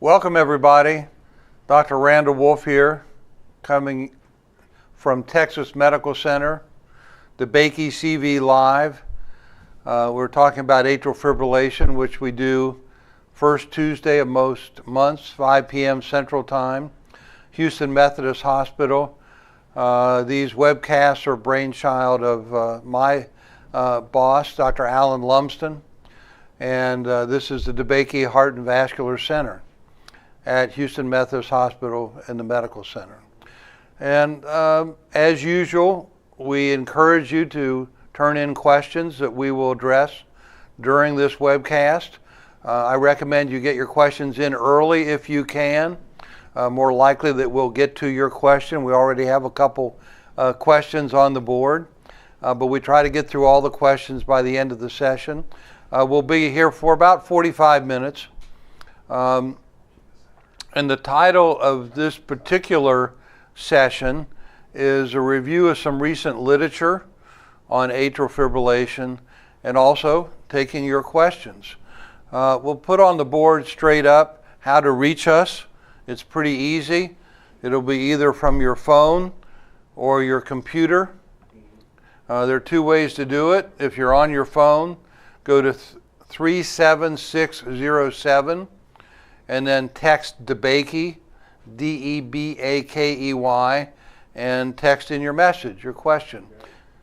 Welcome everybody. Dr. Randall Wolf here, coming from Texas Medical Center, DeBakey CV Live. We're talking about atrial fibrillation, which we do first Tuesday of most months, 5 p.m. Central Time, Houston Methodist Hospital. These webcasts are brainchild of my boss, Dr. Alan Lumsden, and this is the DeBakey Heart and Vascular Center at Houston Methodist Hospital in the Medical Center. And as usual, we encourage you to turn in questions that we will address during this webcast. I recommend you get your questions in early if you can. More likely that we'll get to your question. We already have a couple questions on the board, but we try to get through all the questions by the end of the session. We'll be here for about 45 minutes. And the title of this particular session is a review of some recent literature on atrial fibrillation and also taking your questions. We'll put on the board straight up how to reach us. It's pretty easy. It'll be either from your phone or your computer. There are two ways to do it. If you're on your phone, go to 37607 and then text DeBakey, D-E-B-A-K-E-Y, and text in your message, your question.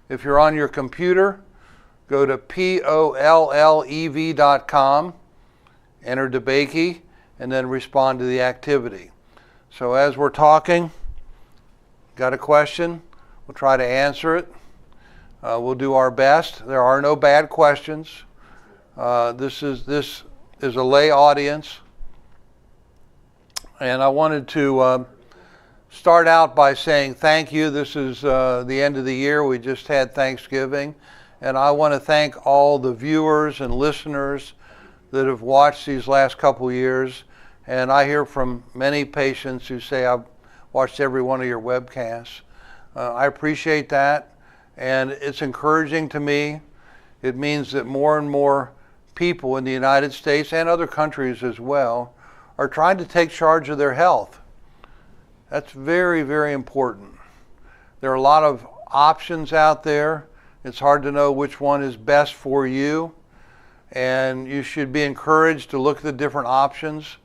If you're on your computer, go to POLLEV.com, enter DeBakey, and then respond to the activity. So as we're talking, got a question, we'll try to answer it. We'll do our best. There are no bad questions. This is a lay audience. And I wanted to start out by saying thank you. This is the end of the year. We just had Thanksgiving. And I want to thank all the viewers and listeners that have watched these last couple years. And I hear from many patients who say, I've watched every one of your webcasts. I appreciate that. And it's encouraging to me. It means that more and more people in the United States and other countries as well are trying to take charge of their health. That's very, very important. There are a lot of options out there. It's hard to know which one is best for you. And you should be encouraged to look at the different options,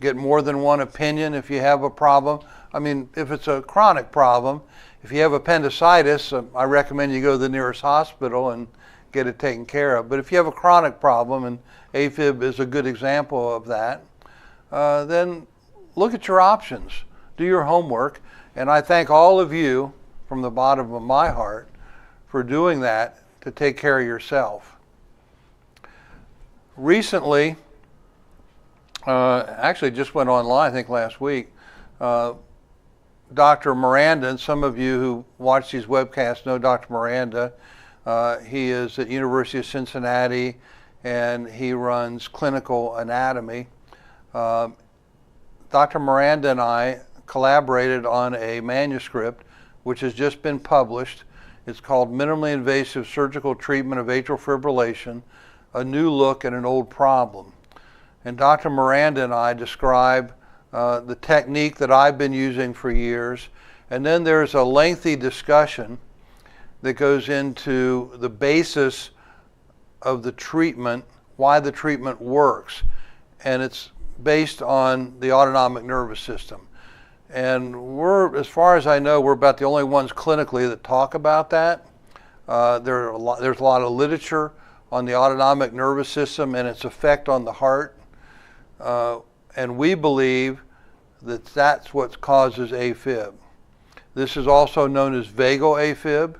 get more than one opinion if you have a problem. I mean, if it's a chronic problem, if you have appendicitis, I recommend you go to the nearest hospital and get it taken care of. But if you have a chronic problem, and AFib is a good example of that, then look at your options, do your homework, and I thank all of you from the bottom of my heart for doing that to take care of yourself. Recently, actually just went online, I think last week, Dr. Miranda, and some of you who watch these webcasts know Dr. Miranda. He is at University of Cincinnati and he runs clinical anatomy. Dr. Miranda and I collaborated on a manuscript which has just been published. It's called Minimally Invasive Surgical Treatment of Atrial Fibrillation, a New Look at an Old Problem. And Dr. Miranda and I describe the technique that I've been using for years, and then there's a lengthy discussion that goes into the basis of the treatment, why the treatment works, and it's based on the autonomic nervous system. And we're, as far as I know, we're about the only ones clinically that talk about that. There's a lot of literature on the autonomic nervous system and its effect on the heart. And we believe that that's what causes AFib. This is also known as vagal AFib.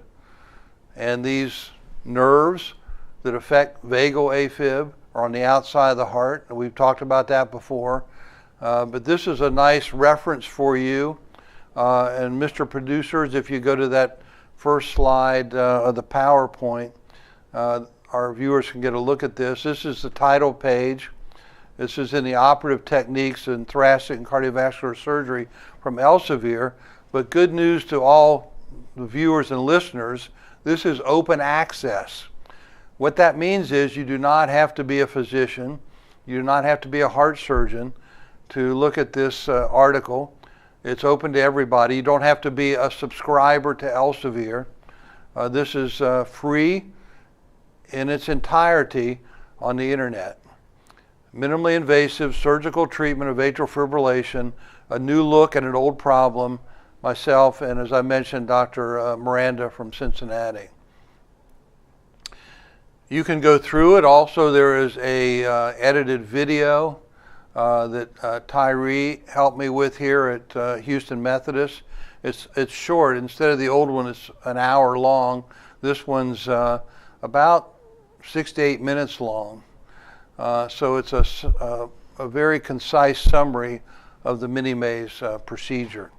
And these nerves that affect vagal AFib are on the outside of the heart. And we've talked about that before. But this is a nice reference for you. And Mr. Producers, if you go to that first slide of the PowerPoint, our viewers can get a look at this. This is the title page. This is in the operative techniques in thoracic and cardiovascular surgery from Elsevier. But good news to all the viewers and listeners, this is open access. What that means is you do not have to be a physician, you do not have to be a heart surgeon to look at this article. It's open to everybody. You don't have to be a subscriber to Elsevier. This is free in its entirety on the internet. Minimally invasive surgical treatment of atrial fibrillation, a new look at an old problem, myself and, as I mentioned, Dr. Miranda from Cincinnati. You can go through it. Also, there is a edited video that Tyree helped me with here at Houston Methodist. It's short. Instead of the old one, it's an hour long. This one's about 6 to 8 minutes long. So it's a very concise summary of the mini-maze procedure.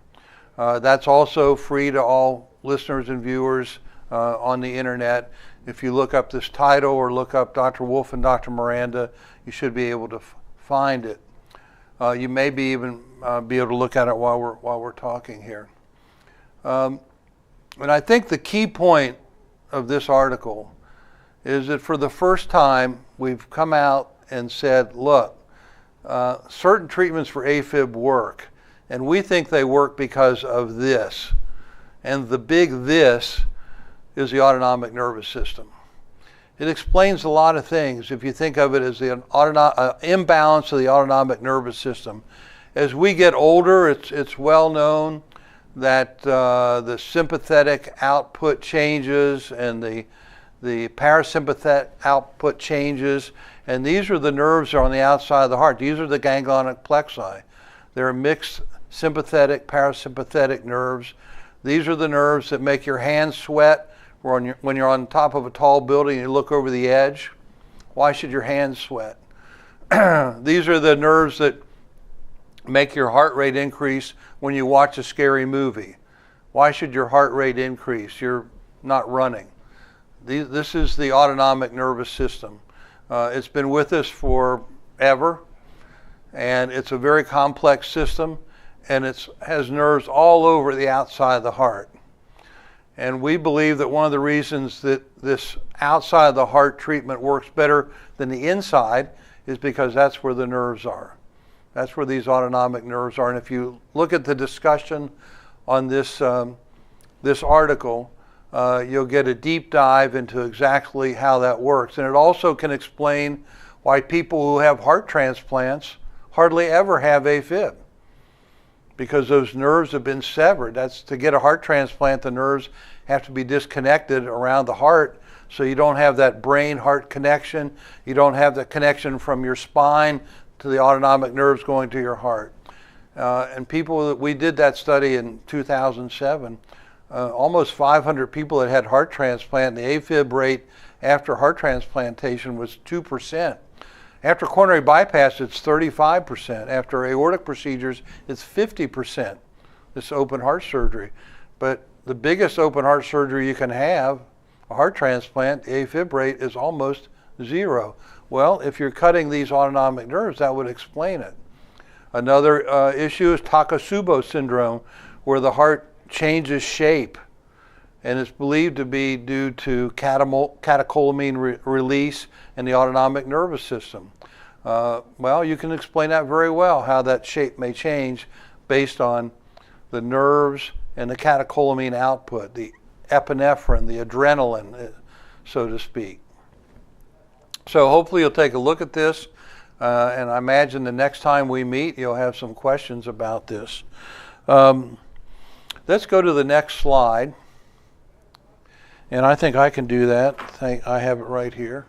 That's also free to all listeners and viewers on the internet. If you look up this title or look up Dr. Wolf and Dr. Miranda, you should be able to find it. You may even be able to look at it while we're talking here. And I think the key point of this article is that for the first time we've come out and said, look, certain treatments for AFib work, and we think they work because of this. And the big this is the autonomic nervous system. It explains a lot of things if you think of it as the imbalance of the autonomic nervous system. As we get older, it's well known that the sympathetic output changes and the parasympathetic output changes, and these are the nerves that are on the outside of the heart. These are the ganglionic plexi. They're mixed sympathetic, parasympathetic nerves. These are the nerves that make your hands sweat when you're on top of a tall building and you look over the edge. Why should your hands sweat? These are the nerves that make your heart rate increase when you watch a scary movie. Why should your heart rate increase? You're not running. This is the autonomic nervous system. It's been with us forever, and it's a very complex system, and it has nerves all over the outside of the heart. And we believe that one of the reasons that this outside of the heart treatment works better than the inside is because that's where the nerves are. That's where these autonomic nerves are. And if you look at the discussion on this article, you'll get a deep dive into exactly how that works. And it also can explain why people who have heart transplants hardly ever have AFib, because those nerves have been severed. That's to get a heart transplant, the nerves have to be disconnected around the heart, so you don't have that brain-heart connection. You don't have the connection from your spine to the autonomic nerves going to your heart. And people, we did that study in 2007. Almost 500 people that had heart transplant. The AFib rate after heart transplantation was 2%. After coronary bypass, it's 35%. After aortic procedures, it's 50%, this open heart surgery. But the biggest open heart surgery you can have, a heart transplant, the AFib rate is almost 0. Well, if you're cutting these autonomic nerves, that would explain it. Another issue is Takotsubo syndrome, where the heart changes shape, and it's believed to be due to catecholamine release in the autonomic nervous system. Well, you can explain that very well, how that shape may change based on the nerves and the catecholamine output, the epinephrine, the adrenaline, so to speak. So hopefully you'll take a look at this, and I imagine the next time we meet you'll have some questions about this. Let's go to the next slide. And I think I can do that. I have it right here.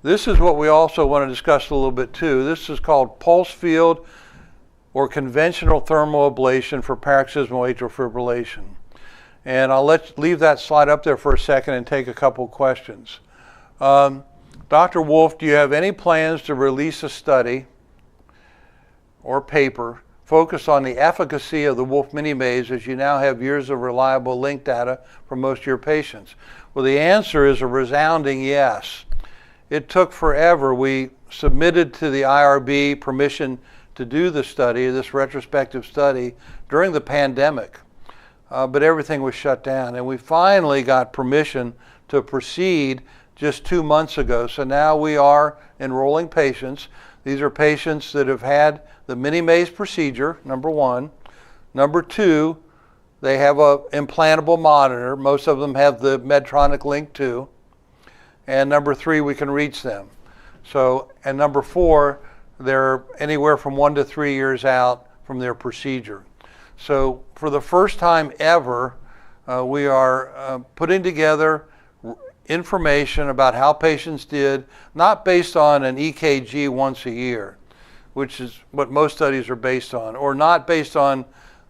This is what we also want to discuss a little bit too. This is called pulse field or conventional thermal ablation for paroxysmal atrial fibrillation. And I'll leave that slide up there for a second and take a couple questions. Dr. Wolf, do you have any plans to release a study or paper focused on the efficacy of the Wolf mini-maze, as you now have years of reliable link data for most of your patients? Well, the answer is a resounding yes. It took forever. We submitted to the IRB permission to do the study, this retrospective study, during the pandemic, but everything was shut down. And we finally got permission to proceed just 2 months ago. So now we are enrolling patients. These are patients that have had the mini-maze procedure, number one. Number two, they have an implantable monitor. Most of them have the Medtronic Link 2. And number three, we can reach them. So, and number four, they're anywhere from 1 to 3 years out from their procedure. So for the first time ever, we are putting together information about how patients did, not based on an EKG once a year, which is what most studies are based on, or not based on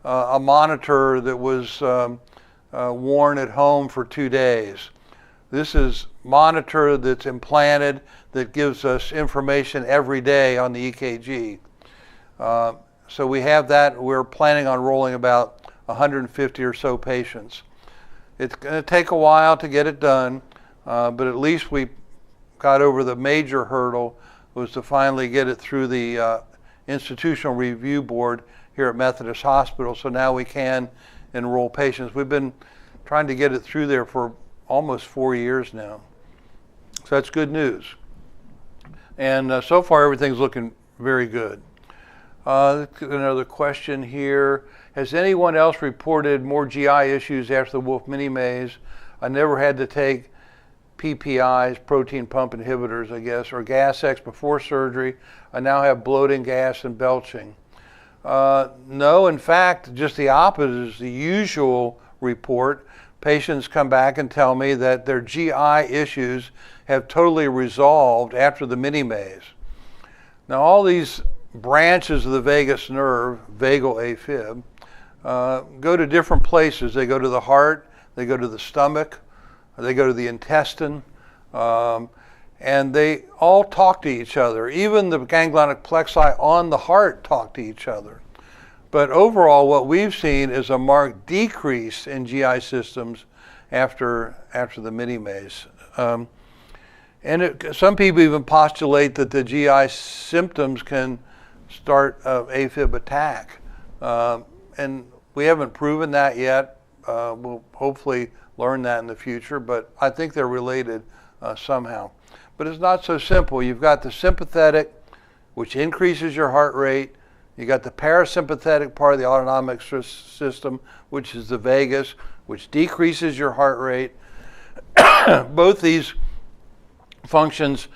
a monitor that was worn at home for 2 days. This is monitor that's implanted that gives us information every day on the EKG. So we have that. We're planning on rolling about 150 or so patients. It's going to take a while to get it done, but at least we got over the major hurdle, was to finally get it through the institutional review board here at Methodist Hospital, so now we can enroll patients. We've been trying to get it through there for almost 4 years now. So that's good news. And so far everything's looking very good. Another question here. Has anyone else reported more GI issues after the Wolf mini-maze? I never had to take PPIs, protein pump inhibitors, I guess, or Gas-X before surgery. I now have bloating, gas, and belching. No, in fact, just the opposite is the usual report. Patients come back and tell me that their GI issues have totally resolved after the mini-maze. Now, all these branches of the vagus nerve, vagal AFib, go to different places. They go to the heart, they go to the stomach, they go to the intestine, and they all talk to each other. Even the ganglionic plexi on the heart talk to each other. But overall, what we've seen is a marked decrease in GI systems after the mini-maze. Some people even postulate that the GI symptoms can start an AFib attack. And we haven't proven that yet. We'll hopefully learn that in the future, but I think they're related somehow. But it's not so simple. You've got the sympathetic, which increases your heart rate. You got the parasympathetic part of the autonomic system, which is the vagus, which decreases your heart rate. Both these functions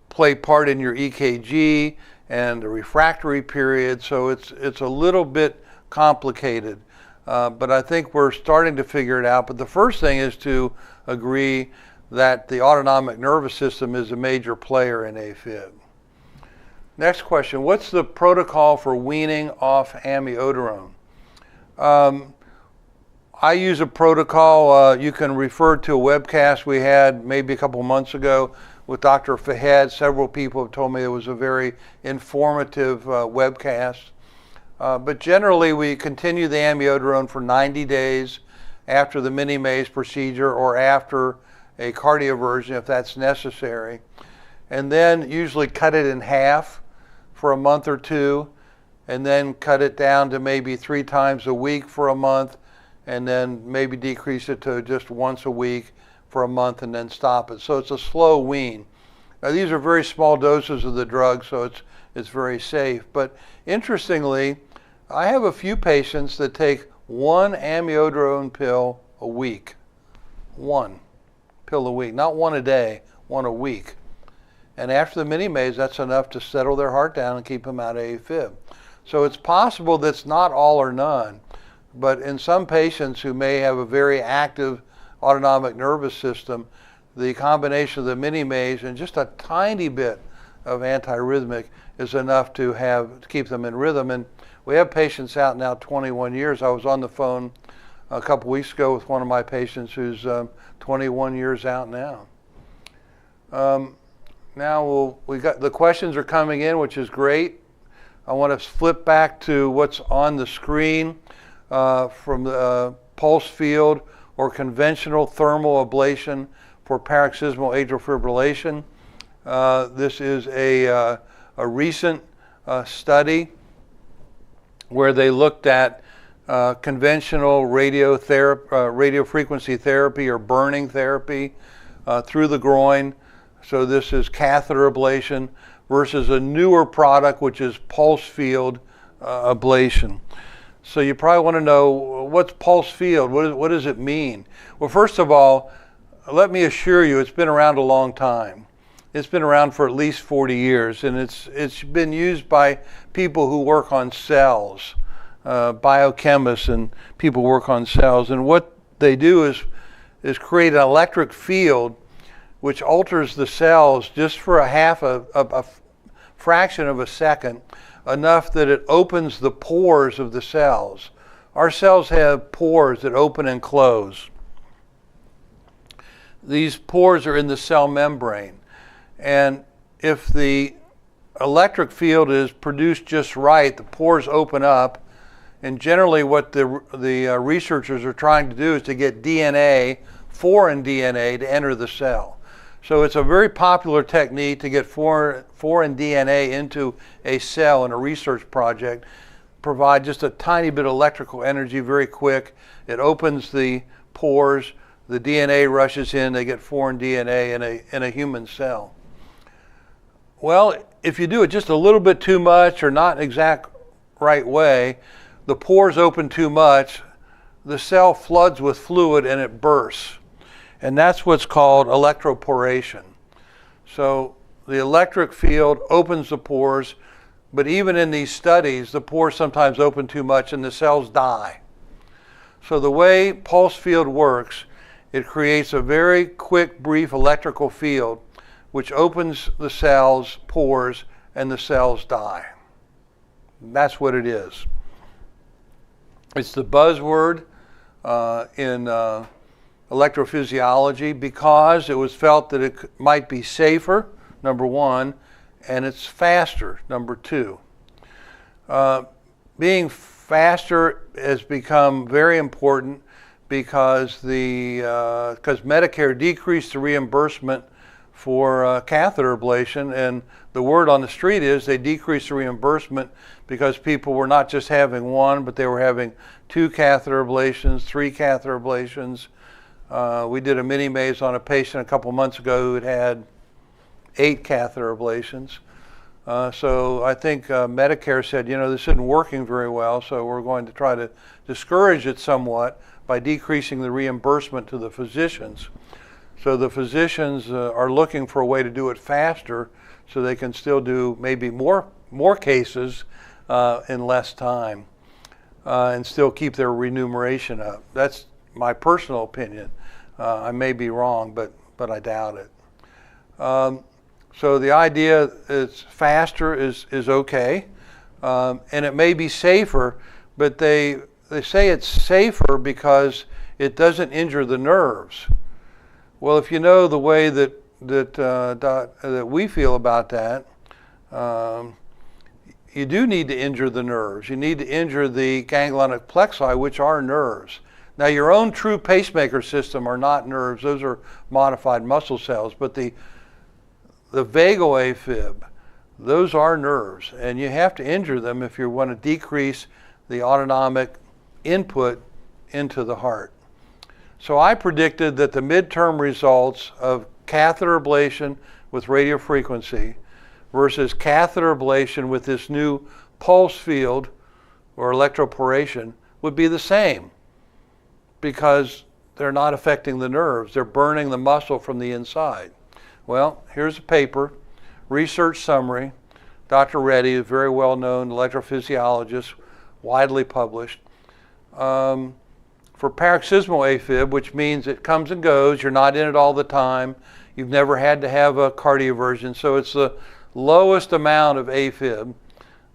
play part in your EKG and the refractory period, so it's a little bit complicated. But I think we're starting to figure it out. But the first thing is to agree that the autonomic nervous system is a major player in AFib. Next question, what's the protocol for weaning off amiodarone? I use a protocol, you can refer to a webcast we had maybe a couple months ago with Dr. Fahed. Several people have told me it was a very informative webcast. But generally we continue the amiodarone for 90 days after the mini-maze procedure or after a cardioversion if that's necessary. And then usually cut it in half for a month or two, and then cut it down to maybe 3 times a week for a month, and then maybe decrease it to just once a week for a month and then stop it. So it's a slow wean. Now these are very small doses of the drug, so it's very safe. But interestingly, I have a few patients that take 1 amiodarone pill a week. 1 pill a week, not 1 a day, 1 a week. And after the mini-maze, that's enough to settle their heart down and keep them out of AFib. So it's possible that's not all or none, but in some patients who may have a very active autonomic nervous system, the combination of the mini-maze and just a tiny bit of antiarrhythmic is enough to keep them in rhythm. And we have patients out now 21 years. I was on the phone a couple weeks ago with one of my patients who's 21 years out now. Now we got the questions are coming in, which is great. I want to flip back to what's on the screen from the pulse field or conventional thermal ablation for paroxysmal atrial fibrillation. This is a recent study where they looked at conventional radiofrequency therapy or burning therapy through the groin. So this is catheter ablation versus a newer product, which is pulse field ablation. So you probably want to know, what's pulse field? What does it mean? Well, first of all, let me assure you, it's been around a long time. It's been around for at least 40 years, and it's been used by people who work on cells, biochemists and people who work on cells. And what they do is create an electric field which alters the cells just for a fraction of a second, enough that it opens the pores of the cells. Our cells have pores that open and close. These pores are in the cell membrane. And if the electric field is produced just right, the pores open up. And generally what the researchers are trying to do is to get DNA, foreign DNA, to enter the cell. So it's a very popular technique to get foreign DNA into a cell in a research project, provide just a tiny bit of electrical energy very quick. It opens the pores, the DNA rushes in, they get foreign DNA in a human cell. Well, if you do it just a little bit too much or not exact right way, the pores open too much, the cell floods with fluid and it bursts. And that's what's called electroporation. So the electric field opens the pores, but even in these studies, the pores sometimes open too much and the cells die. So the way pulse field works, it creates a very quick, brief electrical field which opens the cells' pores and the cells die. That's what it is. It's the buzzword in electrophysiology because it was felt that it might be safer, number one, and it's faster, number two. Being faster has become very important because Medicare decreased the reimbursement for catheter ablation, and the word on the street is they decreased the reimbursement because people were not just having one, but they were having 2 catheter ablations, 3 catheter ablations. We did a mini maze on a patient a couple months ago who had 8 catheter ablations. So I think Medicare said, this isn't working very well, so we're going to try to discourage it somewhat by decreasing the reimbursement to the physicians. So the physicians are looking for a way to do it faster so they can still do maybe more cases in less time and still keep their remuneration up. That's my personal opinion. I may be wrong, but I doubt it. So the idea it's faster is okay, and it may be safer, but they say it's safer because it doesn't injure the nerves. Well, if you know the way that we feel about that, you do need to injure the nerves. You need to injure the ganglionic plexi, which are nerves. Now, your own true pacemaker system are not nerves; those are modified muscle cells. But the vagal AFib, those are nerves, and you have to injure them if you want to decrease the autonomic input into the heart. So I predicted that the midterm results of catheter ablation with radiofrequency versus catheter ablation with this new pulse field or electroporation would be the same because they're not affecting the nerves. They're burning the muscle from the inside. Well, here's a paper, research summary. Dr. Reddy is a very well-known electrophysiologist, widely published. For paroxysmal AFib, which means it comes and goes, you're not in it all the time, you've never had to have a cardioversion, so it's the lowest amount of AFib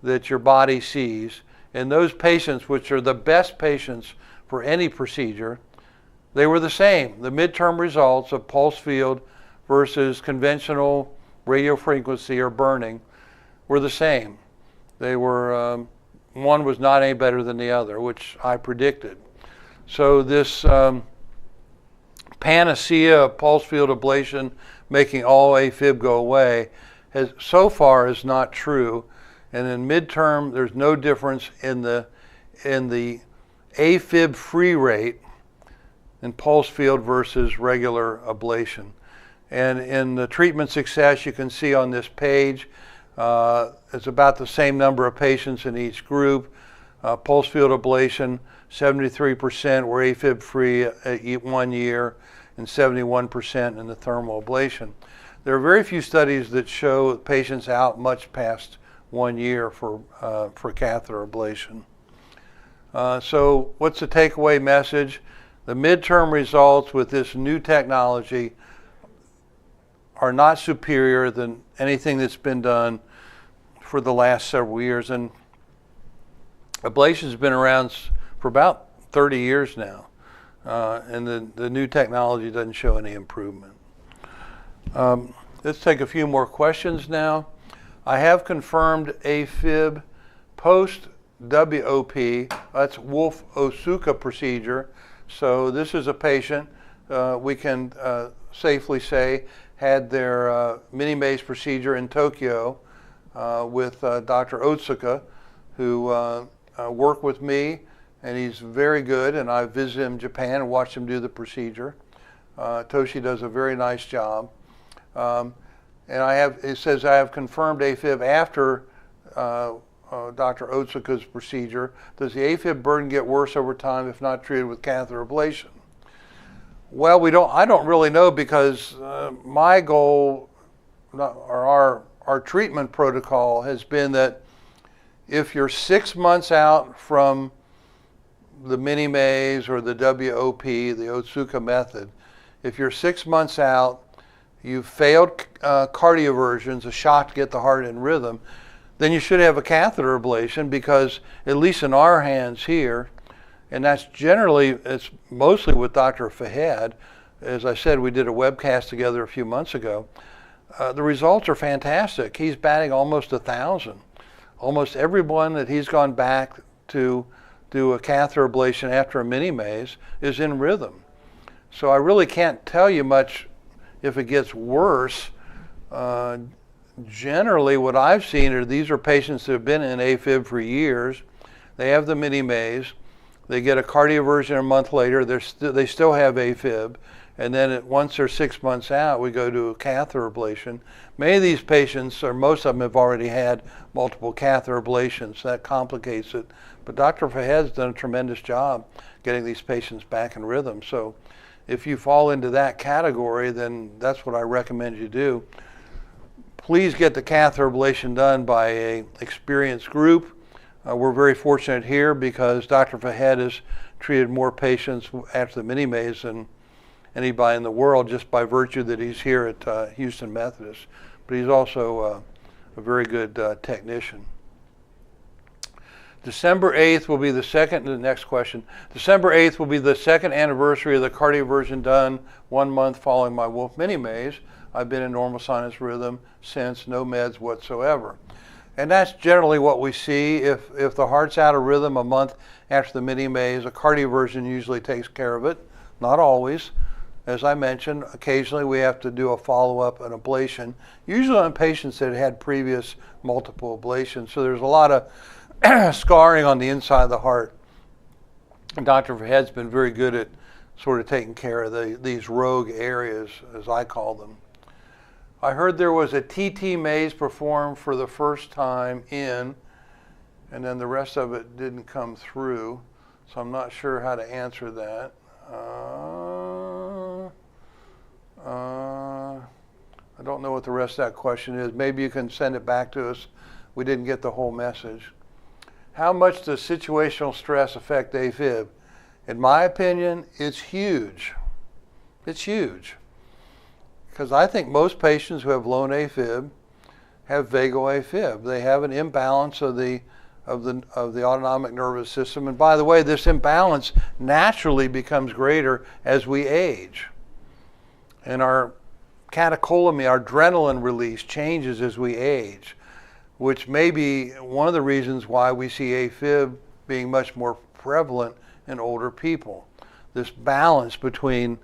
that your body sees. And those patients, which are the best patients for any procedure, they were the same. The midterm results of pulse field versus conventional radiofrequency or burning were the same. They were, one was not any better than the other, which I predicted. So this panacea of pulse field ablation making all AFib go away so far is not true. And in midterm, there's no difference in the AFib free rate in pulse field versus regular ablation. And in the treatment success, you can see on this page, It's about the same number of patients in each group. Pulse field ablation, 73% were AFib free at 1 year and 71% in the thermal ablation. There are very few studies that show patients out much past 1 year for catheter ablation. So what's the takeaway message? The midterm results with this new technology are not superior than anything that's been done for the last several years. And ablation's been around for about 30 years now. And the new technology doesn't show any improvement. Let's take a few more questions now. I have confirmed AFib post-WOP, that's Wolff-Otsuka procedure. So this is a patient we can safely say had their mini-maze procedure in Tokyo with Dr. Otsuka, who worked with me, and he's very good, and I visited him in Japan and watched him do the procedure. Toshi does a very nice job. And it says I have confirmed AFib after Dr. Otsuka's procedure. Does the AFib burden get worse over time if not treated with catheter ablation? Well, I don't really know, because my goal, or our treatment protocol has been that if you're 6 months out from the mini-maze or the WOP, the Otsuka method, if you're 6 months out, you've failed cardioversions, a shot to get the heart in rhythm, then you should have a catheter ablation, because at least in our hands here, and it's mostly with Dr. Fahed. As I said, we did a webcast together a few months ago. The results are fantastic. He's batting almost 1,000. Almost everyone that he's gone back to do a catheter ablation after a mini-maze is in rhythm. So I really can't tell you much if it gets worse. Generally, what I've seen are these are patients that have been in AFib for years. They have the mini-maze. They get a cardioversion a month later. They still have AFib. And then once they're 6 months out, we go to a catheter ablation. Many of these patients, or most of them, have already had multiple catheter ablations. So that complicates it. But Dr. Fahed's done a tremendous job getting these patients back in rhythm. So if you fall into that category, then that's what I recommend you do. Please get the catheter ablation done by an experienced group. We're very fortunate here because Dr. Fahed has treated more patients after the mini-maze than anybody in the world, just by virtue that he's here at Houston Methodist. But he's also a very good technician. December 8th will be the second, the next question. December 8th will be the second anniversary of the cardioversion done 1 month following my Wolff mini-maze. I've been in normal sinus rhythm since, no meds whatsoever. And that's generally what we see. If the heart's out of rhythm a month after the mini-maze, a cardioversion usually takes care of it. Not always. As I mentioned, occasionally we have to do a follow-up, an ablation, usually on patients that had previous multiple ablations. So there's a lot of scarring on the inside of the heart. And Dr. Fahed's been very good at sort of taking care of these rogue areas, as I call them. I heard there was a TT maze performed for the first time and then the rest of it didn't come through, so I'm not sure how to answer that. I don't know what the rest of that question is. Maybe you can send it back to us. We didn't get the whole message. How much does situational stress affect AFib? In my opinion, it's huge. It's huge. Because I think most patients who have lone AFib have vagal AFib. They have an imbalance of the autonomic nervous system. And by the way, this imbalance naturally becomes greater as we age. And our catecholamine, our adrenaline release changes as we age, which may be one of the reasons why we see AFib being much more prevalent in older people. This balance between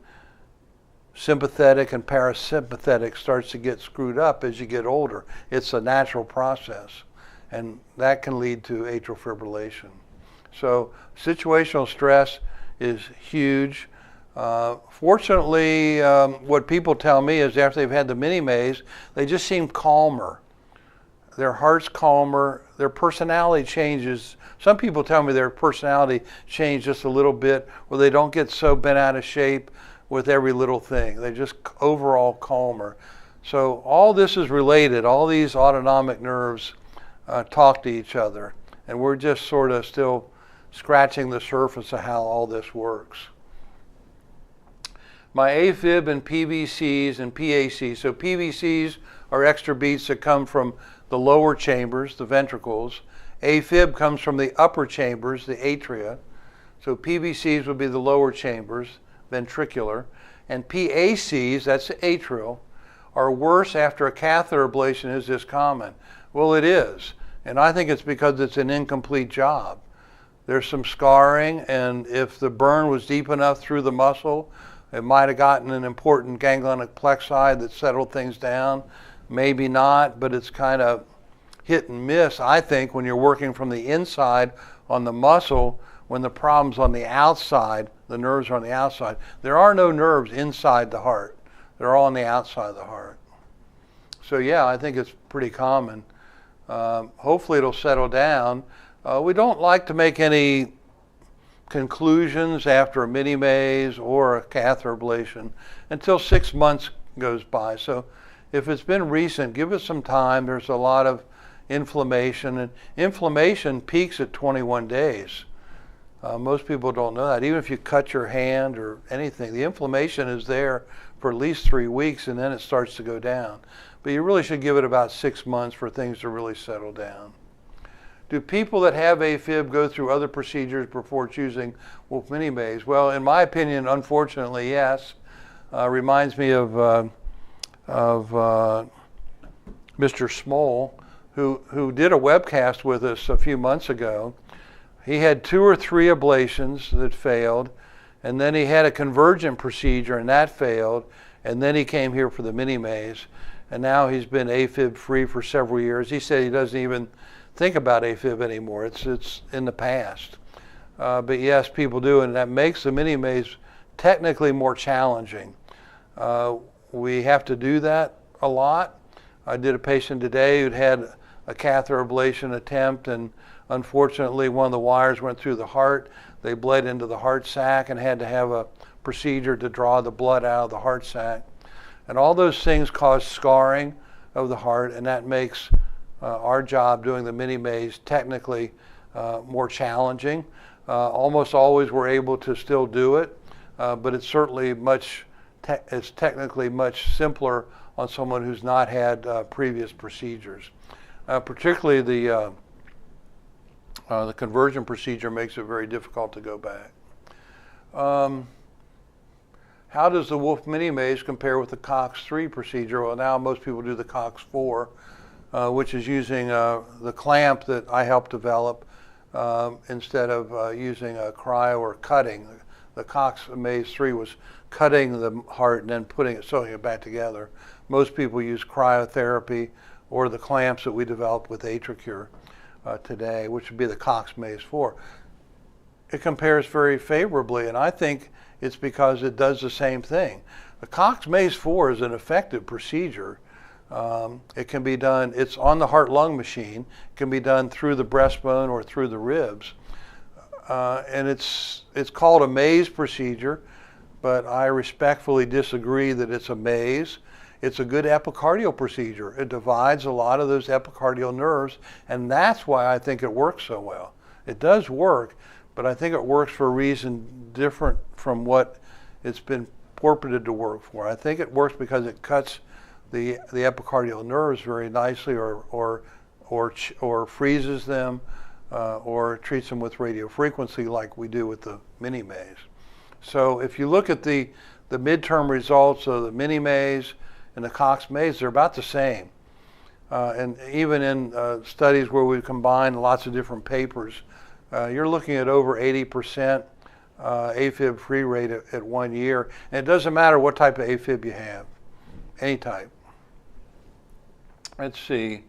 sympathetic and parasympathetic starts to get screwed up as you get older. It's a natural process, and that can lead to atrial fibrillation. So situational stress is huge. Fortunately, what people tell me is after they've had the mini-maze, they just seem calmer. their heart's calmer, their personality changes. Some people tell me their personality changed just a little bit, or they don't get so bent out of shape with every little thing. They're just overall calmer. So all this is related. All these autonomic nerves talk to each other, and we're just sort of still scratching the surface of how all this works. My AFib and PVCs and PACs. So PVCs are extra beats that come from the lower chambers, the ventricles. AFib comes from the upper chambers, the atria. So PVCs would be the lower chambers, ventricular. And PACs, that's the atrial, are worse after a catheter ablation. Is this common? Well, it is. And I think it's because it's an incomplete job. There's some scarring, and if the burn was deep enough through the muscle, it might have gotten an important ganglionic plexi that settled things down. Maybe not, but it's kind of hit and miss, I think, when you're working from the inside on the muscle, when the problem's on the outside, the nerves are on the outside. There are no nerves inside the heart. They're all on the outside of the heart. So yeah, I think it's pretty common. Hopefully it'll settle down. We don't like to make any conclusions after a mini-maze or a catheter ablation until 6 months goes by. So if it's been recent, give it some time. There's a lot of inflammation, and inflammation peaks at 21 days. Most people don't know that. Even if you cut your hand or anything, the inflammation is there for at least 3 weeks, and then it starts to go down. But you really should give it about 6 months for things to really settle down. Do people that have AFib go through other procedures before choosing Wolf mini-maze? Well, in my opinion, unfortunately, yes. Reminds me of Mr. Smole, who did a webcast with us a few months ago. He had 2 or 3 ablations that failed, and then he had a convergent procedure, and that failed, and then he came here for the mini-maze, and now he's been AFib free for several years. He said he doesn't even think about AFib anymore. It's in the past. But yes, people do, and that makes the mini-maze technically more challenging. We have to do that a lot. I did a patient today who'd had a catheter ablation attempt, and unfortunately one of the wires went through the heart. They bled into the heart sac and had to have a procedure to draw the blood out of the heart sac. And all those things cause scarring of the heart, and that makes our job doing the mini-maze technically more challenging. Almost always we're able to still do it, but it's certainly it's technically much simpler on someone who's not had previous procedures. Particularly the conversion procedure makes it very difficult to go back. How does the Wolf mini-maze compare with the COX-3 procedure? Well, now most people do the COX-4, which is using the clamp that I helped develop instead of using a cryo or cutting. The COX-maze-3 was cutting the heart and then sewing it back together. Most people use cryotherapy or the clamps that we developed with AtriCure today, which would be the COX-maze-4. It compares very favorably, and I think it's because it does the same thing. The COX-maze-4 is an effective procedure. It can be done, it's on the heart-lung machine. It can be done through the breastbone or through the ribs. And it's called a maze procedure, but I respectfully disagree that it's a maze. It's a good epicardial procedure. It divides a lot of those epicardial nerves, and that's why I think it works so well. It does work, but I think it works for a reason different from what it's been purported to work for. I think it works because it cuts the epicardial nerves very nicely, or freezes them, or treats them with radiofrequency like we do with the mini-maze. So if you look at the midterm results of the mini-maze and the COX-maze, they're about the same. And even in studies where we combine lots of different papers, you're looking at over 80% AFib free rate at 1 year. And it doesn't matter what type of AFib you have, any type. Let's see.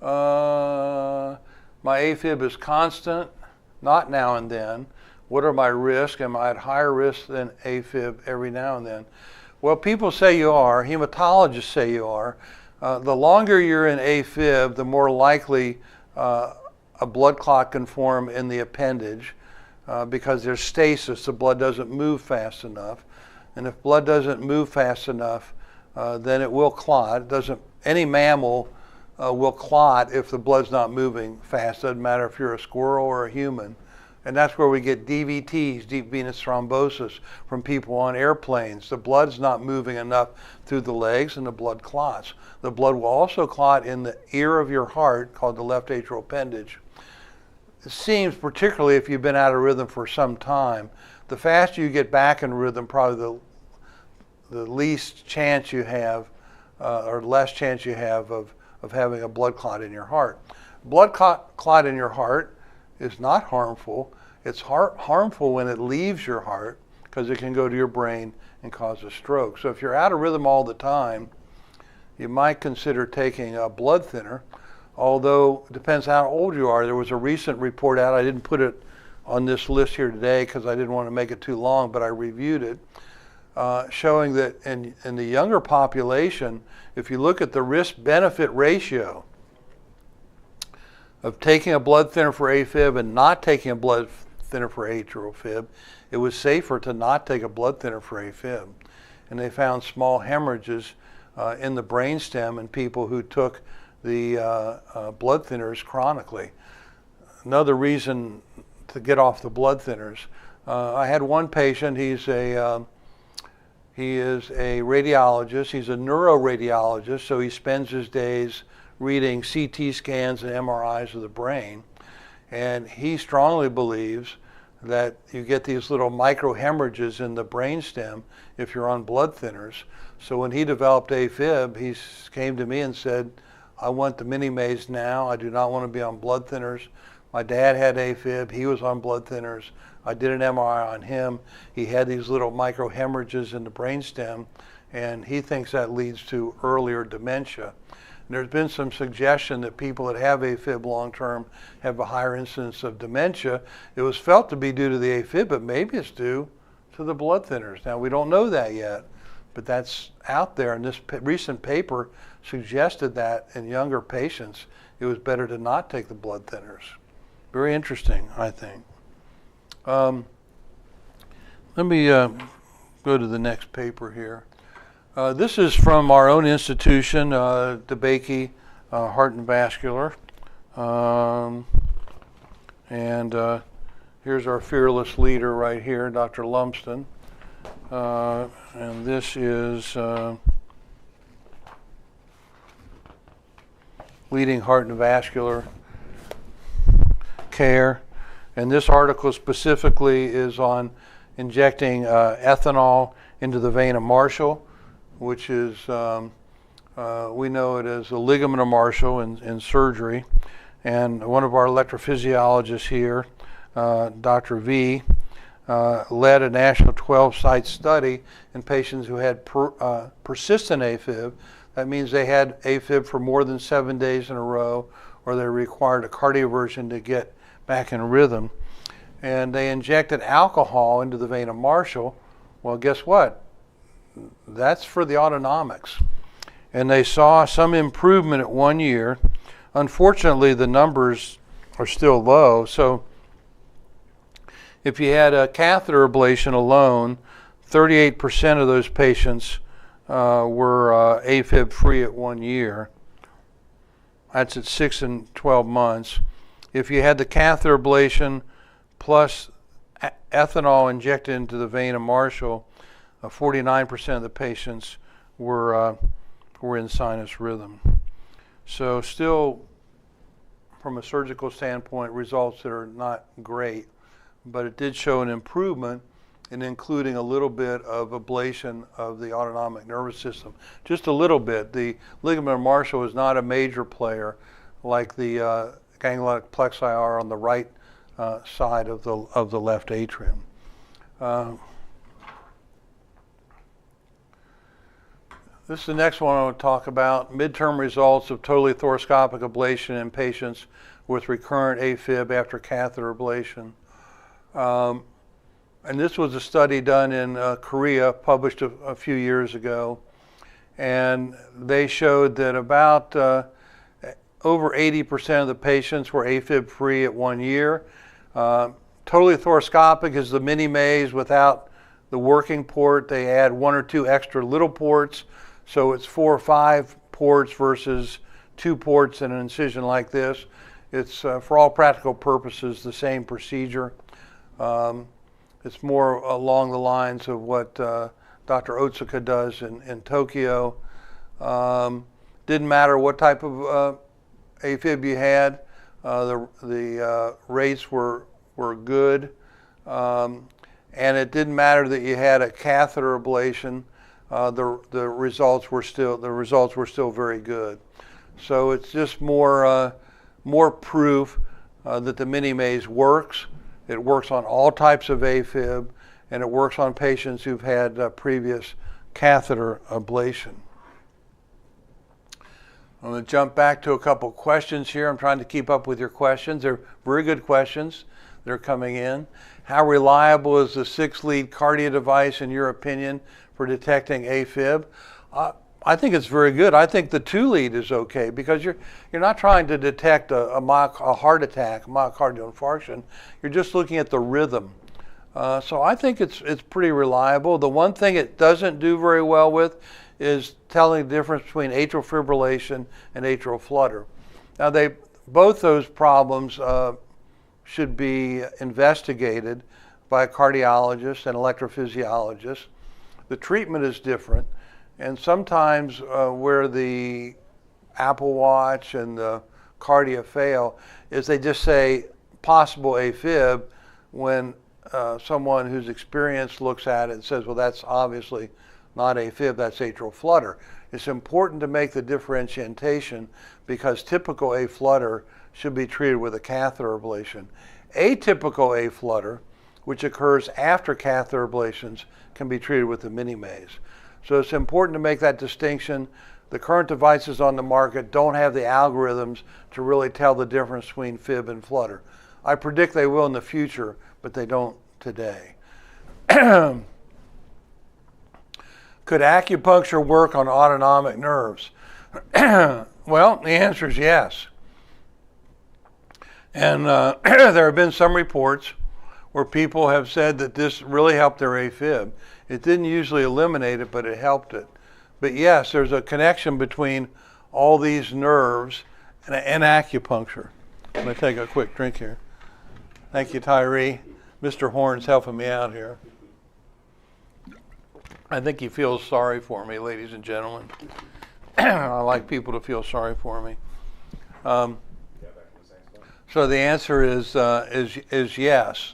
My AFib is constant, not now and then. What are my risks? Am I at higher risk than AFib every now and then? Well, people say you are. Hematologists say you are. The longer you're in AFib, the more likely a blood clot can form in the appendage because there's stasis. The blood doesn't move fast enough. And if blood doesn't move fast enough, then it will clot. Any mammal will clot if the blood's not moving fast. Doesn't matter if you're a squirrel or a human. And that's where we get DVTs, deep venous thrombosis, from people on airplanes. The blood's not moving enough through the legs and the blood clots. The blood will also clot in the ear of your heart, called the left atrial appendage. It seems, particularly if you've been out of rhythm for some time, the faster you get back in rhythm, probably the least chance you have, or less chance you have of having a blood clot in your heart. Blood clot in your heart is not harmful. It's harmful when it leaves your heart because it can go to your brain and cause a stroke. So if you're out of rhythm all the time, you might consider taking a blood thinner, although it depends how old you are. There was a recent report out, I didn't put it on this list here today because I didn't want to make it too long, but I reviewed it, showing that in the younger population, if you look at the risk-benefit ratio of taking a blood thinner for AFib and not taking a blood thinner for atrial fib, it was safer to not take a blood thinner for AFib. And they found small hemorrhages in the brainstem in people who took the blood thinners chronically. Another reason to get off the blood thinners. I had one patient, he is a radiologist, he's a neuroradiologist, so he spends his days reading CT scans and MRIs of the brain, and he strongly believes that you get these little microhemorrhages in the brainstem if you're on blood thinners. So when he developed AFib, he came to me and said, I want the mini-maze now, I do not want to be on blood thinners. My dad had AFib, he was on blood thinners. I did an MRI on him. He had these little microhemorrhages in the brainstem, and he thinks that leads to earlier dementia. And there's been some suggestion that people that have AFib long-term have a higher incidence of dementia. It was felt to be due to the AFib, but maybe it's due to the blood thinners. Now, we don't know that yet, but that's out there, and this recent paper suggested that in younger patients, it was better to not take the blood thinners. Very interesting, I think. Let me go to the next paper here. This is from our own institution, DeBakey Heart and Vascular. And here's our fearless leader right here, Dr. Lumsden. And this is leading heart and vascular care. And this article specifically is on injecting ethanol into the vein of Marshall, which is, we know it as a ligament of Marshall in surgery. And one of our electrophysiologists here, Dr. V, led a national 12-site study in patients who had persistent AFib. That means they had AFib for more than 7 days in a row, or they required a cardioversion to get back in rhythm. And they injected alcohol into the vein of Marshall. Well, guess what? That's for the autonomics. And they saw some improvement at 1 year. Unfortunately, the numbers are still low. So if you had a catheter ablation alone, 38% of those patients were AFib free at 1 year. That's at 6 and 12 months. If you had the catheter ablation plus ethanol injected into the vein of Marshall, 49% of the patients were in sinus rhythm. So still, from a surgical standpoint, results that are not great, but it did show an improvement in including a little bit of ablation of the autonomic nervous system. Just a little bit. The ligament of Marshall is not a major player like the ganglionic plexi are on the right side of the left atrium. This is the next one I want to talk about, midterm results of totally thoracoscopic ablation in patients with recurrent AFib after catheter ablation. And this was a study done in Korea, published a few years ago. and they showed that about over 80% of the patients were AFib free at 1 year. Totally thoracoscopic is the mini maze without the working port. They add 1 or 2 extra little ports, so it's 4 or 5 ports versus 2 ports in an incision like this. It's for all practical purposes the same procedure. It's more along the lines of what Dr. Otsuka does in Tokyo. Didn't matter what type of AFib you had, the rates were good, and it didn't matter that you had a catheter ablation. The results were still very good. So it's just more proof that the mini maze works. It works on all types of AFib, and it works on patients who've had previous catheter ablation. I'm going to jump back to a couple questions here. I'm trying to keep up with your questions. They're very good questions. They're coming in. How reliable is the 6-lead cardio device in your opinion for detecting AFib? I think it's very good. I think the 2-lead is okay because you're not trying to detect a heart attack, a myocardial infarction. You're just looking at the rhythm. So I think it's pretty reliable. The one thing it doesn't do very well with is telling the difference between atrial fibrillation and atrial flutter. Now both those problems should be investigated by a cardiologist and electrophysiologist. The treatment is different, and sometimes where the Apple Watch and the Cardia fail is they just say possible AFib when someone who's experienced looks at it and says, well, that's obviously not AFib, that's atrial flutter. It's important to make the differentiation because typical A flutter should be treated with a catheter ablation. Atypical A flutter, which occurs after catheter ablations, can be treated with the mini maze. So it's important to make that distinction. The current devices on the market don't have the algorithms to really tell the difference between fib and flutter. I predict they will in the future, but they don't today. Could acupuncture work on autonomic nerves? Well, the answer is yes. And there have been some reports where people have said that this really helped their AFib. It didn't usually eliminate it, but it helped it. But yes, there's a connection between all these nerves and acupuncture. I'm going to take a quick drink here. Thank you, Tyree. Mr. Horn's helping me out here. I think he feels sorry for me, ladies and gentlemen. I like people to feel sorry for me. So the answer is yes.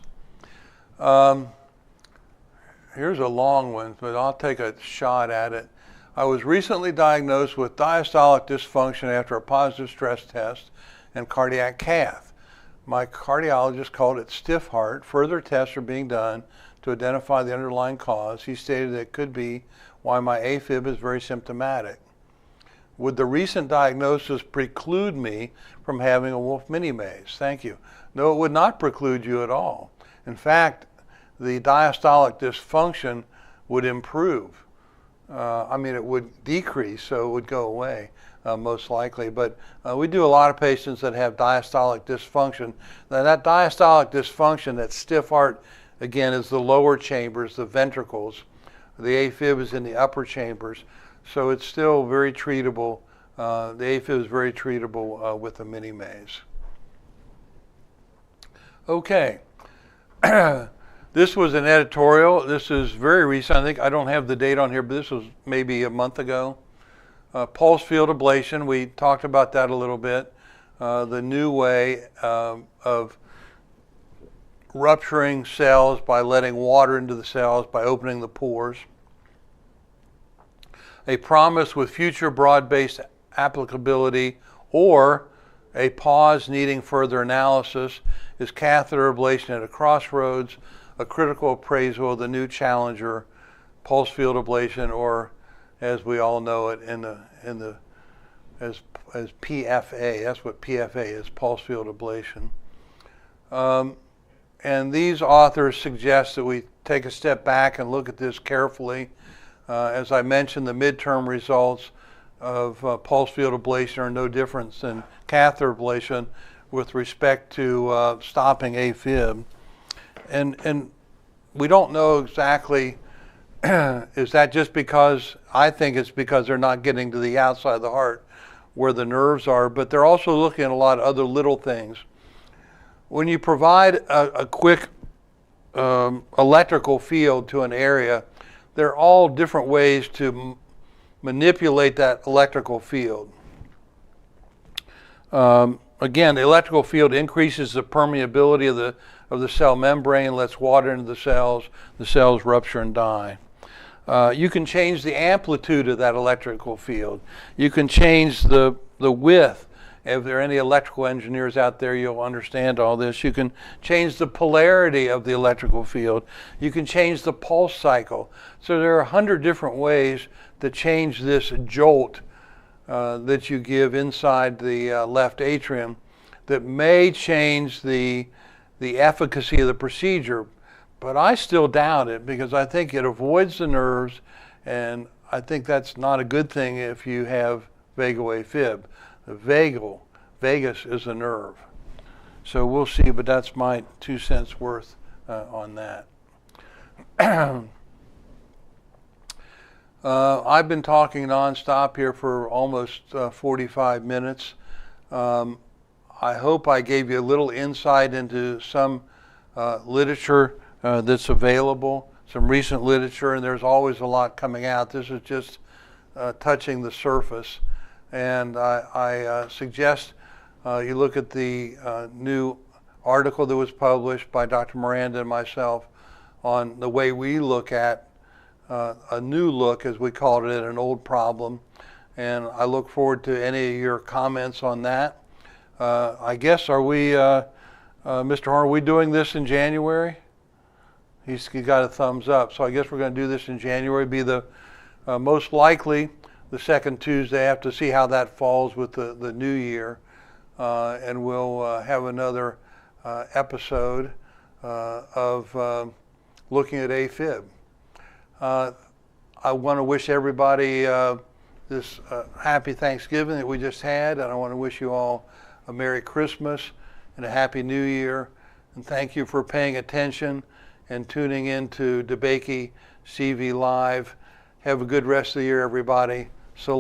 Here's a long one, but I'll take a shot at it. I was recently diagnosed with diastolic dysfunction after a positive stress test and cardiac cath. My cardiologist called it stiff heart. Further tests are being done to identify the underlying cause. He stated that it could be why my AFib is very symptomatic. Would the recent diagnosis preclude me from having a Wolf mini maze? Thank you. No, it would not preclude you at all. In fact, the diastolic dysfunction would improve. It would decrease, so it would go away, most likely. But we do a lot of patients that have diastolic dysfunction. Now, that diastolic dysfunction, that stiff heart, again, is the lower chambers, the ventricles. The AFib is in the upper chambers. So it's still very treatable. The AFib is very treatable with the mini maze. Okay. This was an editorial. This is very recent. I think I don't have the date on here, but this was maybe a month ago. Pulse field ablation. We talked about that a little bit. The new way of rupturing cells by letting water into the cells by opening the pores. A promise with future broad-based applicability or a pause needing further analysis is catheter ablation at a crossroads, a critical appraisal of the new challenger, pulse field ablation, or as we all know it as PFA. That's what PFA is, pulse field ablation. And these authors suggest that we take a step back and look at this carefully. As I mentioned, the midterm results of pulse field ablation are no different than catheter ablation with respect to stopping AFib. And we don't know exactly, is that just because, I think it's because they're not getting to the outside of the heart where the nerves are, but they're also looking at a lot of other little things. When you provide a quick electrical field to an area, there are all different ways to manipulate that electrical field. Again, the electrical field increases the permeability of the cell membrane, lets water into the cells rupture and die. You can change the amplitude of that electrical field. You can change the width. If there are any electrical engineers out there, you'll understand all this. You can change the polarity of the electrical field. You can change the pulse cycle. So there are 100 different ways to change this jolt that you give inside the left atrium that may change the efficacy of the procedure. But I still doubt it because I think it avoids the nerves, and I think that's not a good thing if you have vagal AFib. The vagus is a nerve. So we'll see, but that's my 2 cents worth on that. I've been talking nonstop here for almost 45 minutes. I hope I gave you a little insight into some literature that's available, some recent literature, and there's always a lot coming out. This is just touching the surface. And I suggest you look at the new article that was published by Dr. Miranda and myself on the way we look at a new look, as we called it, at an old problem. And I look forward to any of your comments on that. I guess, are we, Mr. Horn, are we doing this in January? He's got a thumbs up. So I guess we're going to do this in January, be the most likely the second Tuesday. I have to see how that falls with the new year. And we'll have another episode of looking at AFib. I want to wish everybody this happy Thanksgiving that we just had, and I want to wish you all a Merry Christmas and a Happy New Year. And thank you for paying attention and tuning in to DeBakey CV Live. Have a good rest of the year, everybody. So